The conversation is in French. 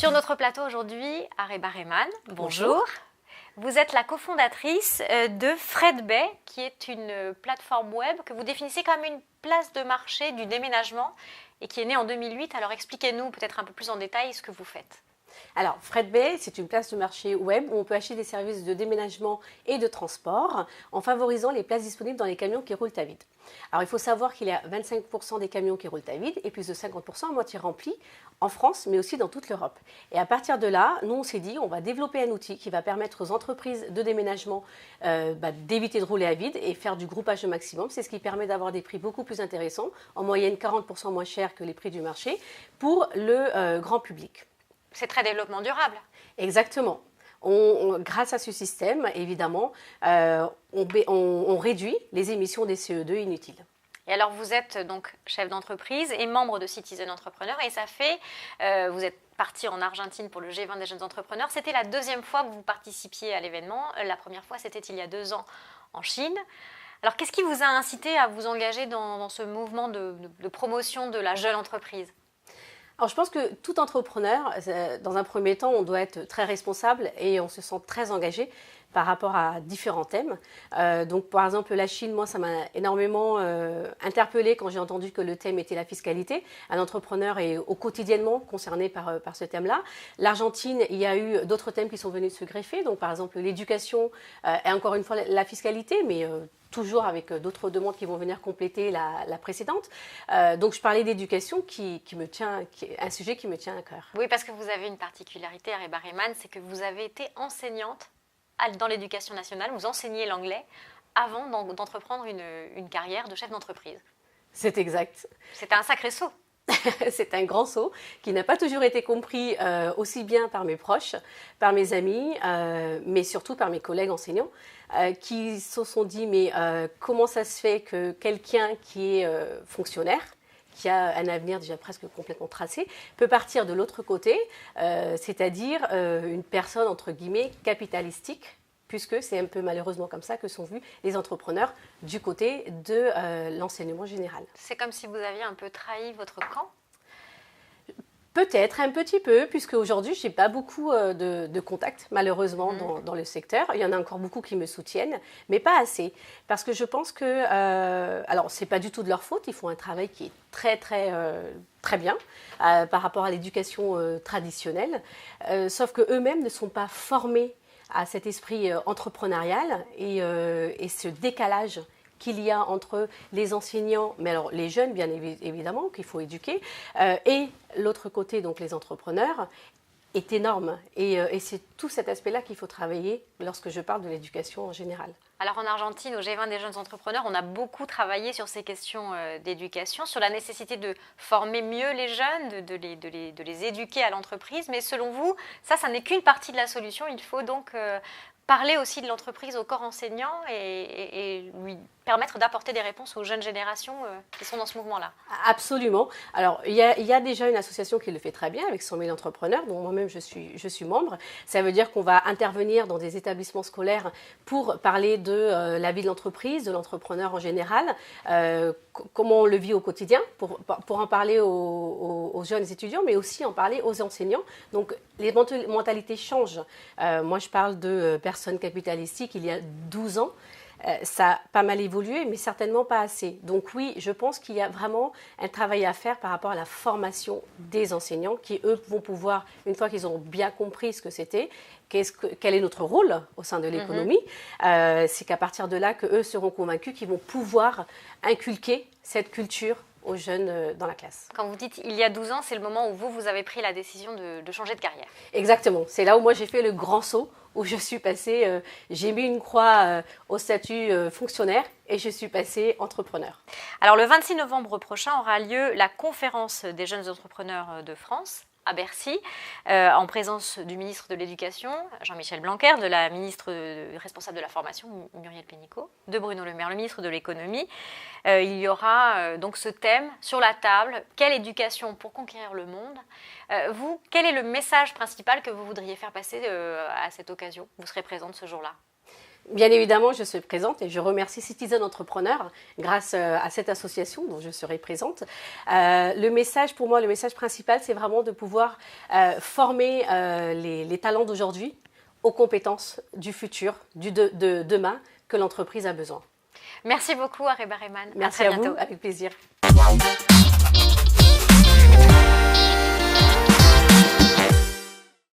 Sur notre plateau aujourd'hui, Areba Rehman, bonjour. Vous êtes la cofondatrice de Fredbay, qui est une plateforme web que vous définissez comme une place de marché du déménagement et qui est née en 2008. Alors expliquez-nous peut-être un peu plus en détail ce que vous faites. Alors, Fredbay, c'est une place de marché web où on peut acheter des services de déménagement et de transport en favorisant les places disponibles dans les camions qui roulent à vide. Alors, il faut savoir qu'il y a 25% des camions qui roulent à vide et plus de 50% à moitié remplis en France, mais aussi dans toute l'Europe. Et à partir de là, nous, on s'est dit, on va développer un outil qui va permettre aux entreprises de déménagement d'éviter de rouler à vide et faire du groupage au maximum. C'est ce qui permet d'avoir des prix beaucoup plus intéressants, en moyenne 40% moins chers que les prix du marché, pour le grand public. C'est très développement durable. Exactement. Grâce à ce système, évidemment, on réduit les émissions des CO2 inutiles. Et alors, vous êtes donc chef d'entreprise et membre de Citizen Entrepreneur. Et ça fait, vous êtes parti en Argentine pour le G20 des jeunes entrepreneurs. C'était la deuxième fois que vous participiez à l'événement. La première fois, c'était il y a 2 ans en Chine. Alors, qu'est-ce qui vous a incité à vous engager dans ce mouvement de promotion de la jeune entreprise ? Alors, je pense que tout entrepreneur, dans un premier temps, on doit être très responsable et on se sent très engagé par rapport à différents thèmes. Donc, par exemple, la Chine, moi, ça m'a énormément interpellée quand j'ai entendu que le thème était la fiscalité. Un entrepreneur est quotidiennement concerné par ce thème-là. L'Argentine, il y a eu d'autres thèmes qui sont venus se greffer. Donc, par exemple, l'éducation et encore une fois la fiscalité, mais toujours avec d'autres demandes qui vont venir compléter la précédente. Donc, je parlais d'éducation qui est un sujet qui me tient à cœur. Oui, parce que vous avez une particularité, Areba Rehman, c'est que vous avez été enseignante dans l'éducation nationale, vous enseignez l'anglais avant d'entreprendre une carrière de chef d'entreprise. C'est exact. C'était un sacré saut. C'est un grand saut qui n'a pas toujours été compris aussi bien par mes proches, par mes amis, mais surtout par mes collègues enseignants qui se sont dit mais comment ça se fait que quelqu'un qui est fonctionnaire, qui a un avenir déjà presque complètement tracé, peut partir de l'autre côté, c'est-à-dire une personne entre guillemets capitalistique, puisque c'est un peu malheureusement comme ça que sont vus les entrepreneurs du côté de l'enseignement général. C'est comme si vous aviez un peu trahi votre camp ? Peut-être un petit peu, puisque aujourd'hui, je n'ai pas beaucoup de contacts, malheureusement, dans le secteur. Il y en a encore beaucoup qui me soutiennent, mais pas assez. Parce que je pense que, alors, ce n'est pas du tout de leur faute, ils font un travail qui est très bien par rapport à l'éducation traditionnelle, sauf qu'eux-mêmes ne sont pas formés à cet esprit entrepreneurial et ce décalage qu'il y a entre les enseignants, mais alors les jeunes bien évidemment qu'il faut éduquer, et l'autre côté donc les entrepreneurs, est énorme. Et c'est tout cet aspect-là qu'il faut travailler lorsque je parle de l'éducation en général. Alors en Argentine, au G20 des jeunes entrepreneurs, on a beaucoup travaillé sur ces questions d'éducation, sur la nécessité de former mieux les jeunes, de les éduquer à l'entreprise. Mais selon vous, ça n'est qu'une partie de la solution. Il faut donc parler aussi de l'entreprise au corps enseignant et lui permettre d'apporter des réponses aux jeunes générations qui sont dans ce mouvement-là. Absolument. Alors, il y a déjà une association qui le fait très bien avec 100 000 entrepreneurs, dont moi-même je suis membre. Ça veut dire qu'on va intervenir dans des établissements scolaires pour parler de la vie de l'entreprise, de l'entrepreneur en général, comment on le vit au quotidien, pour en parler aux jeunes étudiants, mais aussi en parler aux enseignants. Donc, les mentalités changent. Moi, je parle de personnes capitalistiques il y a 12 ans. Ça a pas mal évolué, mais certainement pas assez. Donc oui, je pense qu'il y a vraiment un travail à faire par rapport à la formation des enseignants qui, eux, vont pouvoir, une fois qu'ils ont bien compris ce que c'était, quel est notre rôle au sein de l'économie, c'est qu'à partir de là, qu'eux seront convaincus qu'ils vont pouvoir inculquer cette culture aux jeunes dans la classe. Quand vous dites il y a 12 ans, c'est le moment où vous avez pris la décision de changer de carrière. Exactement. C'est là où moi j'ai fait le grand saut, où je suis passée, j'ai mis une croix au statut fonctionnaire et je suis passée entrepreneur. Alors le 26 novembre prochain aura lieu la conférence des jeunes entrepreneurs de France à Bercy, en présence du ministre de l'Éducation, Jean-Michel Blanquer, de la ministre responsable de la formation, Muriel Pénicaud, de Bruno Le Maire, le ministre de l'Économie. Il y aura donc ce thème sur la table, quelle éducation pour conquérir le monde ? Vous, quel est le message principal que vous voudriez faire passer à cette occasion ? Vous serez présente ce jour-là. Bien évidemment, je suis présente et je remercie Citizen Entrepreneur grâce à cette association dont je serai présente. Le message, pour moi, le message principal, c'est vraiment de pouvoir former les talents d'aujourd'hui aux compétences du futur, de demain que l'entreprise a besoin. Merci beaucoup, Areba Rehman. Merci à vous, avec plaisir.